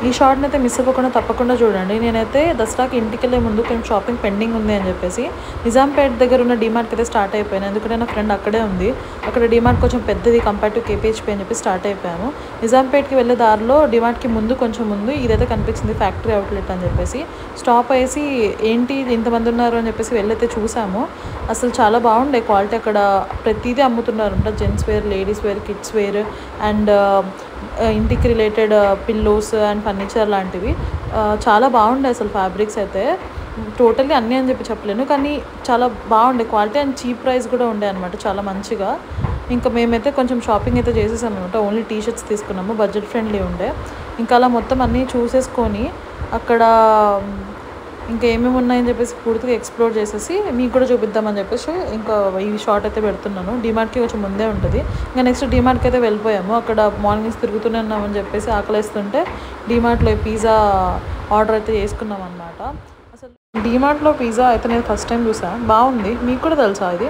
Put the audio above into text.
ఈ షార్ట్ని అయితే మిస్ అవ్వకుండా తప్పకుండా చూడండి. నేనైతే దసరాకి ఇంటికెళ్ళే ముందు కొంచెం షాపింగ్ పెండింగ్ ఉంది అని చెప్పేసి నిజాంపేట్ దగ్గర ఉన్న డీమార్ట్కి అయితే స్టార్ట్ అయిపోయాను. ఎందుకంటే నా ఫ్రెండ్ అక్కడే ఉంది. అక్కడ డీమార్ట్ కొంచెం పెద్దది కంపేర్ టు కేపీహెచ్పీ అని చెప్పి స్టార్ట్ అయిపోయాను. నిజాంపేట్కి వెళ్ళే దారిలో డీమార్ట్కి ముందు కొంచెం ముందు ఇదైతే కనిపించింది, ఫ్యాక్టరీ అవుట్లెట్ అని చెప్పేసి. స్టాప్ అయ్యేసి ఏంటి ఇంతమంది ఉన్నారు అని చెప్పేసి వెళ్ళైతే చూసాము. అసలు చాలా బాగుండే క్వాలిటీ. అక్కడ ప్రతిదీ అమ్ముతున్నారు అంట. Gents wear, ladies wear, kids wear and ఇంటికి రిలేటెడ్ పిల్లోస్ అండ్ ఫర్నిచర్ లాంటివి చాలా బాగుండే. అసలు ఫ్యాబ్రిక్స్ అయితే టోటల్లీ అన్నీ అని చెప్పి చెప్పలేను, కానీ చాలా బాగుండే క్వాలిటీ అండ్ చీప్ ప్రైస్ కూడా ఉండే అనమాట, చాలా మంచిగా. ఇంకా మేమైతే కొంచెం షాపింగ్ అయితే చేసేసాం అనమాట. ఓన్లీ టీ షర్ట్స్ తీసుకున్నాము, బడ్జెట్ ఫ్రెండ్లీ ఉండే. ఇంకా అలా మొత్తం అన్నీ చూసేసుకొని అక్కడ ఇంకా ఏమేమి ఉన్నాయని చెప్పేసి పూర్తిగా ఎక్స్ప్లోర్ చేసేసి మీకు కూడా చూపిద్దామని చెప్పేసి ఇంకా ఈ షార్ట్ అయితే పెడుతున్నాను. డీమార్ట్కి కొంచెం ముందే ఉంటుంది. ఇంకా నెక్స్ట్ డీమార్ట్కి అయితే వెళ్ళిపోయాము. అక్కడ మార్నింగ్స్ తిరుగుతూనే ఉన్నామని చెప్పేసి ఆకలిస్తుంటే డీమార్ట్లో పిజ్జా ఆర్డర్ అయితే చేసుకున్నాం అనమాట. అసలు డీమార్ట్లో పిజ్జా అయితే నేను ఫస్ట్ టైం చూసాను, బాగుంది. మీకు కూడా తెలుసా ఇది?